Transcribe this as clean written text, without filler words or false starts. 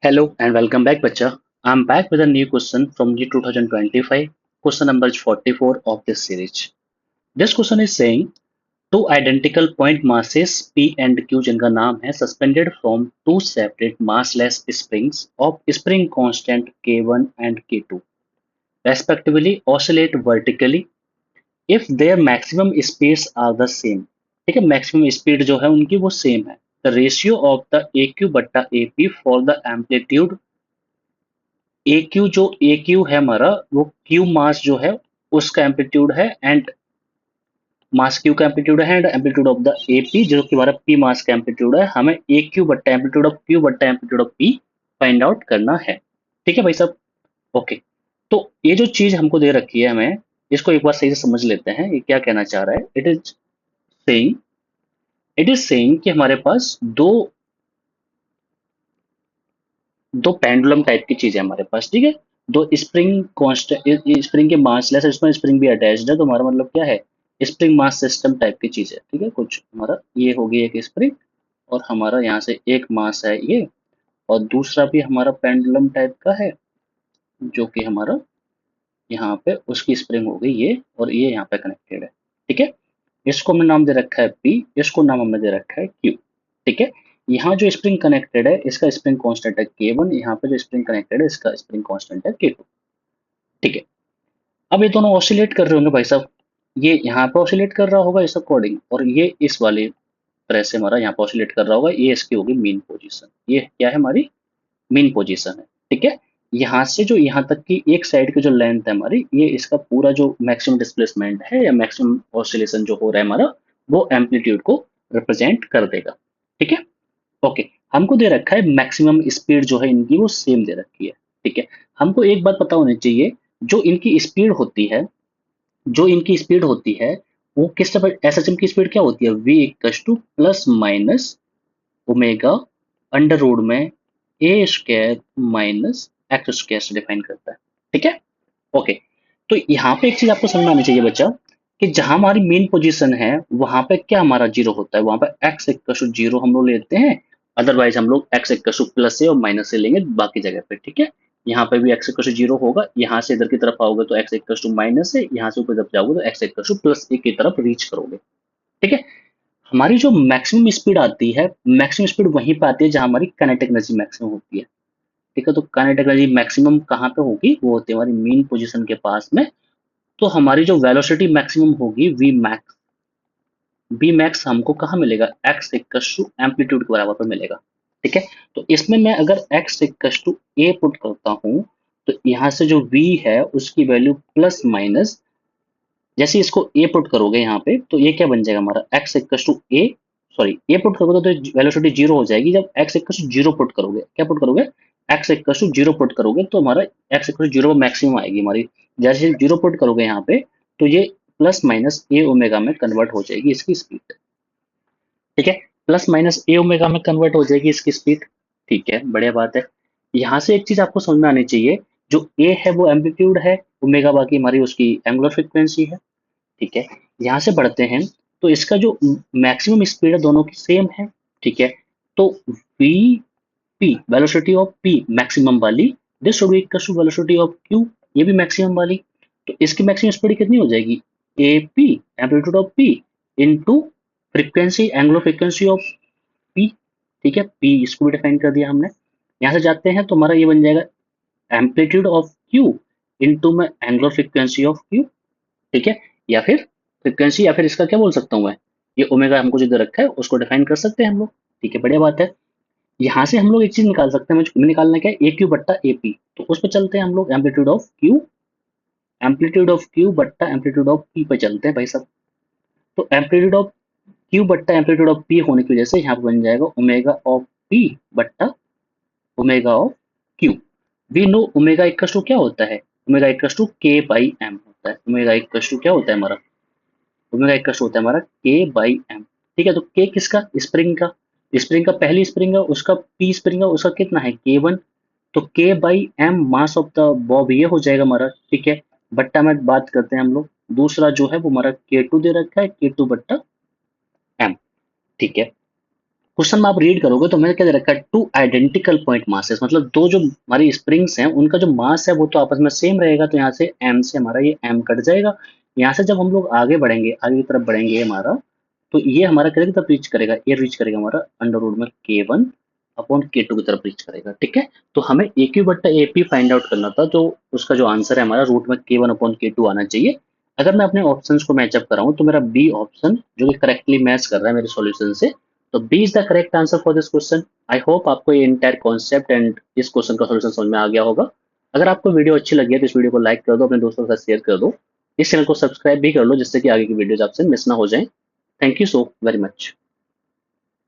Hello and welcome back, Bacha. I'm back with a new question from the 2025. Question number is 44 of this series. This question is saying two identical point masses P and Q जिनका नाम है suspended from two separate massless springs of spring constant K1 and K2 respectively oscillate vertically if their maximum speeds are the same. ठीक है, maximum speed जो है उनकी वो same है. The ratio of the A Q बट्टा A P for the amplitude A Q जो A Q है हमारा वो क्यू मास जो है उसका एम्पलीट्यूड है एंड मास क्यू का एम्पलीट्यूड है and amplitude of the A P जो कि हमारा पी मास का एम्पलीट्यूड है. हमें ए क्यू बट्टा एम्पलीट्यूड ऑफ क्यू बट्टा amplitude of P find out करना है. ठीक है भाई साहब. ओके. तो ये जो चीज हमको दे रखी है हमें इसको एक बार सही से समझ लेते हैं ये क्या कहना चाह रहा है. सेइंग इट इज सेइंग कि हमारे पास दो दो पेंडुलम टाइप की चीज है हमारे पास. ठीक है, दो स्प्रिंग कांस्टेंट स्प्रिंग के मास लेस इसमें स्प्रिंग भी अटैच्ड है तो हमारा मतलब क्या है स्प्रिंग मास सिस्टम टाइप की चीज है. ठीक है, कुछ हमारा ये होगी एक स्प्रिंग और हमारा यहाँ से एक मास है ये और दूसरा भी हमारा पेंडुलम टाइप का है जो कि हमारा यहाँ पे उसकी स्प्रिंग हो गई ये और ये यहाँ पे कनेक्टेड है. ठीक है, इसको हमने नाम दे रखा है पी, इसको नाम हमने दे रखा है क्यू. ठीक है, यहाँ जो स्प्रिंग कनेक्टेड है इसका स्प्रिंग कांस्टेंट है K1, यहाँ पे जो स्प्रिंग कनेक्टेड है इसका स्प्रिंग कांस्टेंट है K2. ठीक है, अब ये दोनों ऑसिलेट कर रहे होंगे भाई साहब. ये यहाँ पे ऑसिलेट कर रहा होगा इस अकॉर्डिंग और ये इस वाले तरह से हमारा यहाँ पे ऑसिलेट कर रहा होगा. ये इसकी होगी मीन पोजीशन. ये क्या है हमारी मीन पोजीशन है. ठीक है, यहाँ से जो यहाँ तक की एक साइड की जो लेंथ है हमारी ये इसका पूरा जो मैक्सिमम डिस्प्लेसमेंट है या मैक्सिमम ऑसिलेशन जो हो रहा है हमारा वो एम्पलीट्यूड को रिप्रेजेंट कर देगा. ठीक है. ओके, हमको दे रखा है मैक्सिमम स्पीड जो है इनकी वो सेम दे रखी है. ठीक है, हमको एक बात पता होनी चाहिए जो इनकी स्पीड होती है जो इनकी स्पीड होती है वो किस तरह एस एच एम की स्पीड क्या होती है V equals to plus minus omega under root में A square minus X square से डिफाइन करता है. ठीक है. ओके, तो यहाँ पे एक चीज आपको समझ में आनी चाहिए बच्चा कि जहां हमारी मेन पोजीशन है वहां पे क्या हमारा जीरो होता है वहां पे एक्स इक्वल टू जीरो हम लोग लेते हैं. अदरवाइज हम लोग एक्स इक्वल टू प्लस से और माइनस से लेंगे बाकी जगह पे. ठीक है, यहाँ पे भी एक्स इक्वल टू जीरो होगा. यहाँ से इधर की तरफ आओगे तो एक्स इक्वल टू माइनस है. यहाँ से ऊपर जब जाओगे तो एक्स इक्वल टू प्लस की तरफ रीच करोगे. ठीक है, हमारी जो मैक्सिमम स्पीड आती है मैक्सिमम स्पीड वहीं पे आती है जहां हमारी काइनेटिक एनर्जी मैक्सिमम होती है. ठीक है, तो काइनेटिक एनर्जी मैक्सिमम कहाँ पे होगी वो होती है हमारी मेन पोजीशन के पास में. तो हमारी जो वेलोसिटी मैक्सिमम होगी वी मैक्स हमको कहाँ मिलेगा एक्स इक्वल्स टू एम्पलीट्यूड के बराबर पे मिलेगा. ठीक है, तो इसमें मैं अगर X equals to A put करता हूँ तो यहाँ से जो वी है उसकी वैल्यू प्लस माइनस जैसे इसको ए पुट करोगे यहाँ पे तो ये क्या बन जाएगा हमारा X equals to A sorry A put करोगे तो वेलोसिटी जीरो हो जाएगी. जब X equals to zero put करोगे क्या पुट करोगे X equals to zero put करोगे तो हमारा X equal to zero maximum आएगी हमारी. जैसे जीरो पुट करोगे यहाँ पे तो ये प्लस माइनस ए ओमेगा में कन्वर्ट हो जाएगी इसकी स्पीड. ठीक है, प्लस माइनस ए ओमेगा में कन्वर्ट हो जाएगी इसकी स्पीड. ठीक है, बढ़िया बात है. यहाँ से एक चीज आपको समझ में आनी चाहिए जो ए है वो एम्पलीट्यूड है ओमेगा बाकी हमारी उसकी एंगुलर फ्रीक्वेंसी है. ठीक है, यहाँ से बढ़ते हैं तो इसका जो मैक्सिमम स्पीड है दोनों की सेम है. ठीक है, तो V P velocity of P maximum वाली this should be equal to velocity of Q ये भी मैक्सिमम वाली. तो इसकी मैक्सिमम स्पीड कितनी हो जाएगी A P amplitude of P into frequency angular frequency of P. ठीक है, पी इसको भी डिफाइन कर दिया हमने. यहाँ से जाते हैं तो हमारा ये बन जाएगा एम्पलीट्यूड ऑफ क्यू इनटू में एंगुलर फ्रीक्वेंसी ऑफ क्यू. ठीक है, या फिर फ्रीक्वेंसी या फिर इसका क्या बोल सकता हूँ मैं ये ओमेगा हमको जो दे रखा है उसको डिफाइन कर सकते हैं हम लोग. ठीक है, बढ़िया बात है. यहाँ से हम लोग एक चीज निकाल सकते हैं मुझे निकालना क्या है ए क्यू बट्टा ए पी. तो उस पर चलते हैं हम लोग एम्पलीट्यूड ऑफ क्यू बट्टा एम्पलीट्यूड ऑफ पी पे चलते हैं भाई साहब. तो एम्पलीट्यूड ऑफ क्यू बट्टा एम्पलीट्यूड ऑफ पी होने की वजह से यहाँ पे बन जाएगा ओमेगा ऑफ पी बट्टा omega of Q. We know omega equal to क्या होता है omega equal to K by M होता है. ओमेगा इक्वल टू क्या होता है हमारा ओमेगा इक्वल टू होता है हमारा के बाई एम. ठीक है, तो के किसका स्प्रिंग का पहली स्प्रिंग है उसका पी स्प्रिंग है उसका कितना है K1. तो K by M mass of the bob ये हो जाएगा हमारा. ठीक है, बट्टा में बात करते हैं हम लोग दूसरा जो है वो हमारा K2 दे रखा है K2 बट्टा एम. ठीक है, क्वेश्चन में आप रीड करोगे तो मैंने क्या दे रखा है, टू आइडेंटिकल पॉइंट मासेस, मतलब दो जो हमारी स्प्रिंग्स हैं उनका जो मास है वो तो आपस में सेम रहेगा, तो यहाँ से m से हमारा ये m कट जाएगा। यहाँ से जब हम लोग आगे बढ़ेंगे, आगे की तरफ बढ़ेंगे हमारा, तो ये हमारा करेगा तब रीच करेगा, ये रीच करेगा हमारा अंडर रूट में k1 अपॉन k2 की तरफ रीच करेगा। ठीक है, तो हमें ए क्यू बट्टा ए पी फाइंड आउट करना था, तो उसका जो आंसर है हमारा रूट में k1 अपॉन k2 आना चाहिए। अगर मैं अपने ऑप्शंस को मैचअप कराऊं तो मेरा बी ऑप्शन जो कि करेक्टली मैच कर रहा है मेरे सॉल्यूशन से, तो B is the correct answer for this question. I hope आपको ये इंटायर कॉन्सेप्ट एंड इस क्वेश्चन का सॉल्यूशन समझ में आ गया होगा। अगर आपको वीडियो अच्छी लगी है तो इस वीडियो को लाइक कर दो, अपने दोस्तों के साथ शेयर कर दो, इस चैनल को सब्सक्राइब भी कर लो जिससे कि आगे की वीडियोज आपसे मिस ना हो जाए। Thank you so very much.